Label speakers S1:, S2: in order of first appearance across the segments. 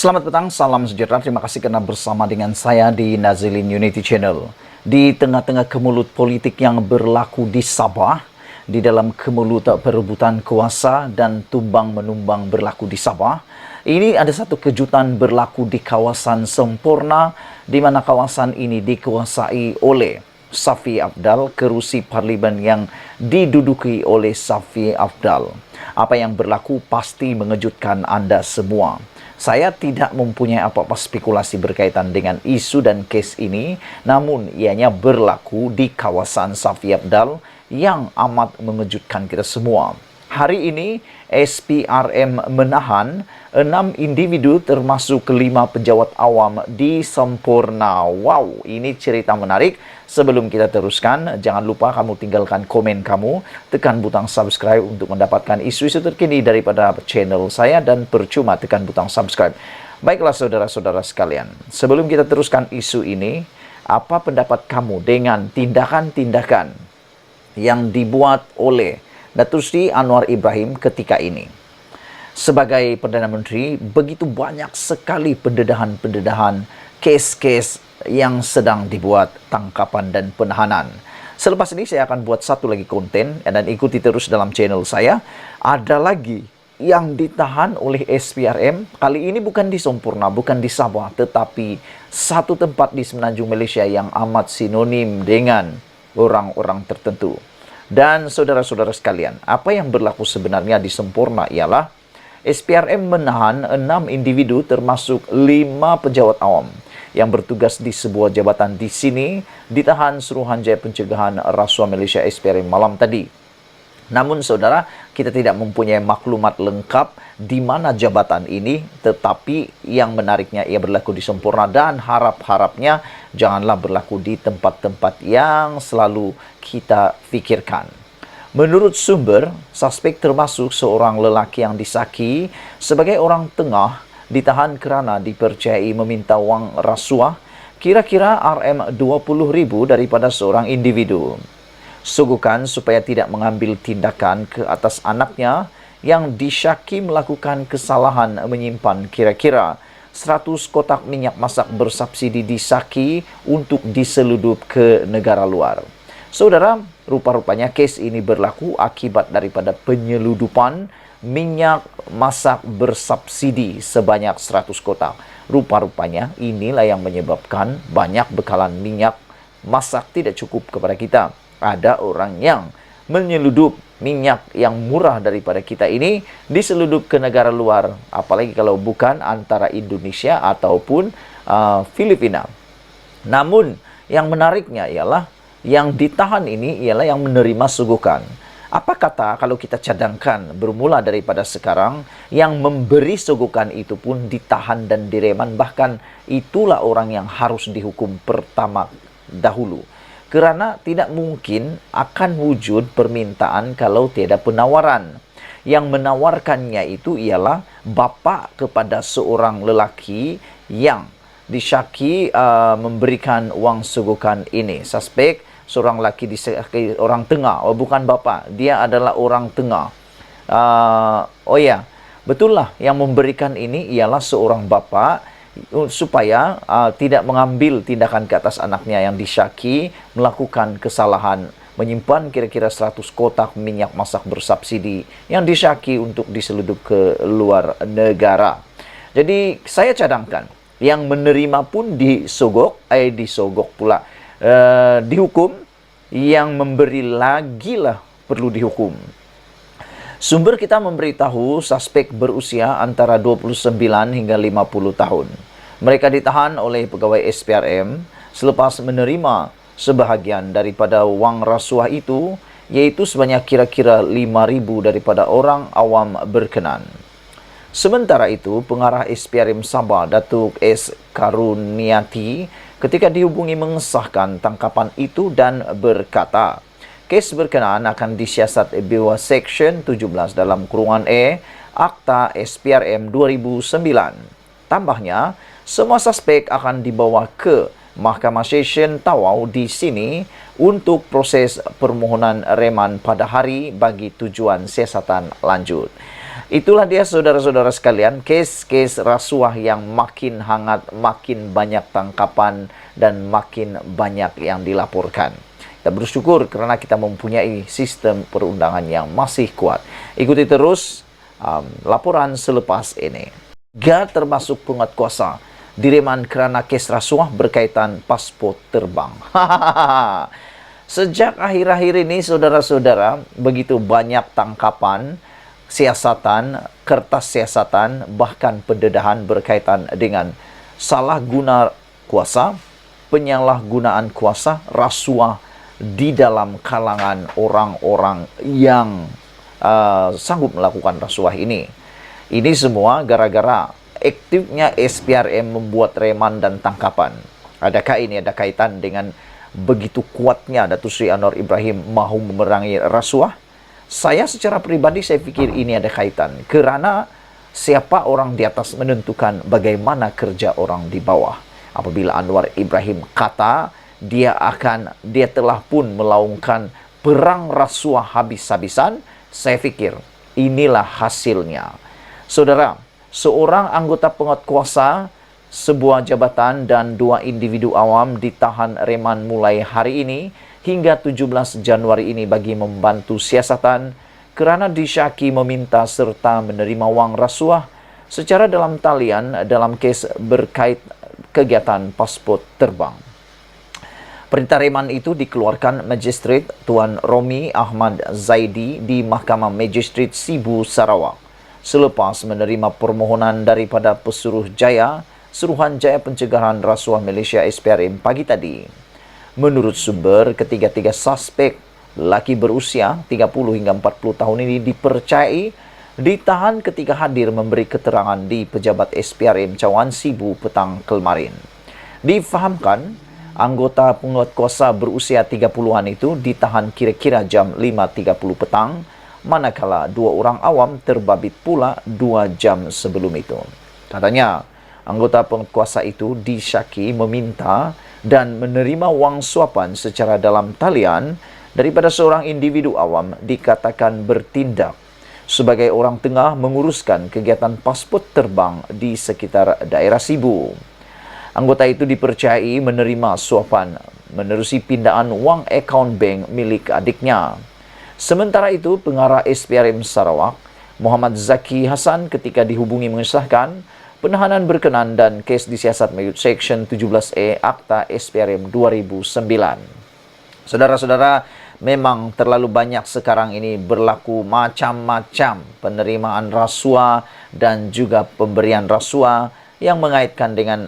S1: Selamat petang, salam sejahtera. Terima kasih karena bersama dengan saya di Nazilin Unity Channel. Di tengah-tengah kemelut politik yang berlaku di Sabah, di dalam kemelut perebutan kuasa dan tumbang-menumbang berlaku di Sabah, ini ada satu kejutan berlaku di kawasan Semporna, di mana kawasan ini dikuasai oleh Safi Afdal, kerusi parlimen yang diduduki oleh Safi Afdal. Apa yang berlaku pasti mengejutkan Anda semua. Saya tidak mempunyai apa-apa spekulasi berkaitan dengan isu dan kes ini, namun ianya berlaku di kawasan Safi Afdal yang amat mengejutkan kita semua. Hari ini, SPRM menahan 6 individu termasuk 5 pejabat awam di Semporna. Wow, ini cerita menarik. Sebelum kita teruskan, jangan lupa kamu tinggalkan komen kamu, tekan butang subscribe untuk mendapatkan isu-isu terkini daripada channel saya, dan percuma tekan butang subscribe. Baiklah saudara-saudara sekalian, sebelum kita teruskan isu ini, apa pendapat kamu dengan tindakan-tindakan yang dibuat oleh Datuk Seri Anwar Ibrahim ketika ini? Sebagai Perdana Menteri, begitu banyak sekali pendedahan-pendedahan, kes-kes yang sedang dibuat, tangkapan dan penahanan. Selepas ini saya akan buat satu lagi konten dan ikuti terus dalam channel saya. Ada lagi yang ditahan oleh SPRM, kali ini bukan di Semporna, bukan di Sabah, tetapi satu tempat di Semenanjung Malaysia yang amat sinonim dengan orang-orang tertentu. Dan saudara-saudara sekalian, apa yang berlaku sebenarnya di Semporna ialah SPRM menahan 6 individu termasuk 5 pejabat awam yang bertugas di sebuah jabatan di sini, ditahan Suruhanjaya Pencegahan Rasuah Malaysia SPRM malam tadi. Namun saudara, kita tidak mempunyai maklumat lengkap di mana jabatan ini, tetapi yang menariknya ia berlaku di Semporna dan harap-harapnya janganlah berlaku di tempat-tempat yang selalu kita fikirkan. Menurut sumber, suspek termasuk seorang lelaki yang disaki sebagai orang tengah ditahan kerana dipercayai meminta wang rasuah kira-kira RM20,000 daripada seorang individu. Sogokan supaya tidak mengambil tindakan ke atas anaknya yang disyaki melakukan kesalahan menyimpan kira-kira 100 kotak minyak masak bersubsidi di Saki untuk diseludup ke negara luar. Saudara, rupa-rupanya kes ini berlaku akibat daripada penyeludupan minyak masak bersubsidi sebanyak 100 kotak. Rupa-rupanya inilah yang menyebabkan banyak bekalan minyak masak tidak cukup kepada kita. Ada orang yang menyeludup minyak yang murah daripada kita ini diseludup ke negara luar, apalagi kalau bukan antara Indonesia ataupun Filipina. Namun yang menariknya ialah yang ditahan ini ialah yang menerima sogokan. Apa kata kalau kita cadangkan bermula daripada sekarang, yang memberi sogokan itu pun ditahan dan direman, bahkan itulah orang yang harus dihukum pertama dahulu. Kerana tidak mungkin akan wujud permintaan kalau tiada penawaran. Yang menawarkannya itu ialah bapa kepada seorang lelaki yang disyaki memberikan wang sogokan ini. Suspek seorang lelaki disaki orang tengah, bukan bapa, dia adalah orang tengah. Betul lah, yang memberikan ini ialah seorang bapa supaya tidak mengambil tindakan ke atas anaknya yang disyaki melakukan kesalahan menyimpan kira-kira 100 kotak minyak masak bersubsidi yang disyaki untuk diseludup ke luar negara. Jadi saya cadangkan yang menerima pun disogok pula, dihukum, yang memberi lagi lah perlu dihukum. Sumber kita memberitahu suspek berusia antara 29 hingga 50 tahun. Mereka ditahan oleh pegawai SPRM selepas menerima sebahagian daripada wang rasuah itu, yaitu sebanyak kira-kira 5,000 daripada orang awam berkenan. Sementara itu, pengarah SPRM Sabah, Datuk S. Karuniati, ketika dihubungi mengesahkan tangkapan itu dan berkata, kes berkenaan akan disiasat bawah Seksyen 17 dalam kurungan E Akta SPRM 2009. Tambahnya, semua suspek akan dibawa ke Mahkamah Session Tawau di sini untuk proses permohonan reman pada hari bagi tujuan siasatan lanjut. Itulah dia saudara-saudara sekalian, kes-kes rasuah yang makin hangat, makin banyak tangkapan, dan makin banyak yang dilaporkan. Kita bersyukur karena kita mempunyai sistem perundangan yang masih kuat. Ikuti terus laporan selepas ini. 3 termasuk penguatkuasa direman kerana kes rasuah berkaitan pasport terbang. Sejak akhir-akhir ini, saudara-saudara, begitu banyak tangkapan, siasatan, kertas siasatan, bahkan pendedahan berkaitan dengan salah guna kuasa, penyalahgunaan kuasa, rasuah di dalam kalangan orang-orang yang sanggup melakukan rasuah ini. Ini semua gara-gara aktifnya SPRM membuat reman dan tangkapan. Adakah ini ada kaitan dengan begitu kuatnya Datuk Seri Anwar Ibrahim mahu memerangi rasuah? Saya secara pribadi saya pikir ini ada kaitan. Kerana siapa orang di atas menentukan bagaimana kerja orang di bawah. Apabila Anwar Ibrahim kata dia telah pun melaungkan perang rasuah habis-habisan, saya fikir inilah hasilnya. Saudara, seorang anggota penguatkuasa sebuah jabatan dan 2 individu awam ditahan reman mulai hari ini hingga 17 Januari ini bagi membantu siasatan kerana disyaki meminta serta menerima wang rasuah secara dalam talian dalam kes berkait kegiatan pasport terbang. Perintah reman itu dikeluarkan Magistrate Tuan Romi Ahmad Zaidi di Mahkamah Magistrate Sibu, Sarawak selepas menerima permohonan daripada Suruhanjaya Pencegahan Rasuah Malaysia SPRM pagi tadi. Menurut sumber, ketiga-tiga suspek lelaki berusia 30 hingga 40 tahun ini dipercayai ditahan ketika hadir memberi keterangan di pejabat SPRM Cawan Sibu petang kemarin. Difahamkan, anggota penguatkuasa berusia 30-an itu ditahan kira-kira jam 5.30 petang, manakala 2 orang awam terbabit pula 2 jam sebelum itu. Katanya, anggota penguatkuasa itu disyaki meminta dan menerima wang suapan secara dalam talian daripada seorang individu awam dikatakan bertindak sebagai orang tengah menguruskan kegiatan pasport terbang di sekitar daerah Sibu. Anggota itu dipercayai menerima suapan menerusi pindaan wang akaun bank milik adiknya. Sementara itu, pengarah SPRM Sarawak, Muhammad Zaki Hasan ketika dihubungi mengesahkan penahanan berkenan dan kes disiasat mengikut Seksyen 17A Akta SPRM 2009. Saudara-saudara, memang terlalu banyak sekarang ini berlaku macam-macam penerimaan rasuah dan juga pemberian rasuah yang mengaitkan dengan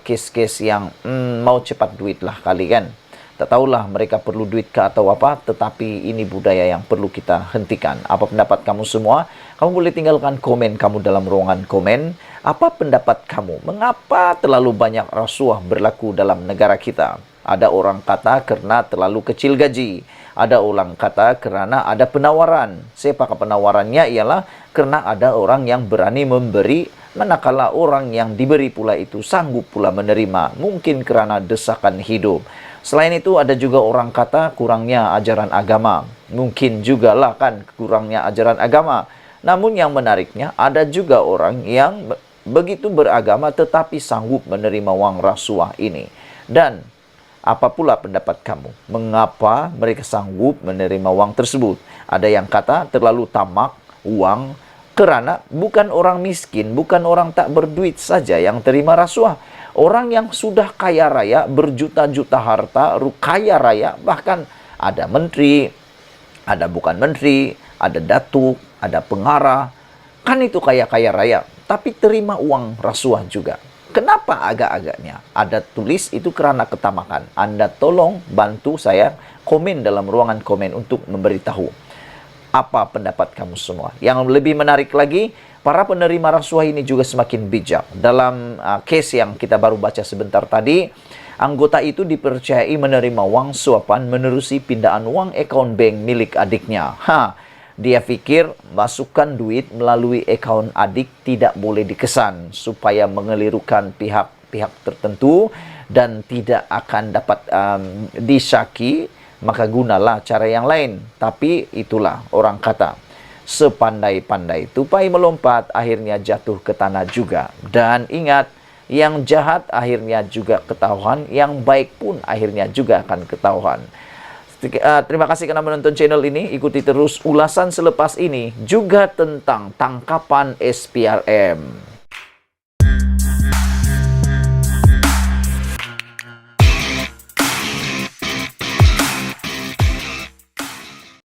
S1: kes-kes yang mau cepat duit lah kali kan. Tak tahulah mereka perlu duit ke atau apa, tetapi ini budaya yang perlu kita hentikan. Apa pendapat kamu semua? Kamu boleh tinggalkan komen kamu dalam ruangan komen. Apa pendapat kamu? Mengapa terlalu banyak rasuah berlaku dalam negara kita? Ada orang kata kerana terlalu kecil gaji. Ada orang kata kerana ada penawaran. Siapakah penawarannya? Ialah kerana ada orang yang berani memberi, manakala orang yang diberi pula itu sanggup pula menerima. Mungkin kerana desakan hidup. Selain itu, ada juga orang kata kurangnya ajaran agama. Mungkin jugalah kan kurangnya ajaran agama. Namun yang menariknya, ada juga orang yang begitu beragama tetapi sanggup menerima wang rasuah ini. Dan apa pula pendapat kamu? Mengapa mereka sanggup menerima wang tersebut? Ada yang kata terlalu tamak uang kerana bukan orang miskin, bukan orang tak berduit saja yang terima rasuah. Orang yang sudah kaya raya, berjuta-juta harta, kaya raya, bahkan ada menteri, ada bukan menteri, ada datuk, ada pengarah, kan itu kaya-kaya raya, tapi terima uang rasuah juga. Kenapa agak-agaknya? Ada tulis itu kerana ketamakan. Anda tolong bantu saya komen dalam ruangan komen untuk memberitahu apa pendapat kamu semua. Yang lebih menarik lagi, para penerima rasuah ini juga semakin bijak. Dalam kes yang kita baru baca sebentar tadi, anggota itu dipercayai menerima wang suapan menerusi pindaan wang akaun bank milik adiknya. Dia fikir masukkan duit melalui akaun adik tidak boleh dikesan supaya mengelirukan pihak-pihak tertentu dan tidak akan dapat disyaki, maka gunalah cara yang lain. Tapi itulah orang kata. sepandai-pandai tupai melompat, akhirnya jatuh ke tanah juga. Dan ingat, yang jahat akhirnya juga ketahuan, yang baik pun akhirnya juga akan ketahuan. Terima kasih karena menonton channel ini. Ikuti terus ulasan selepas ini juga tentang tangkapan SPRM.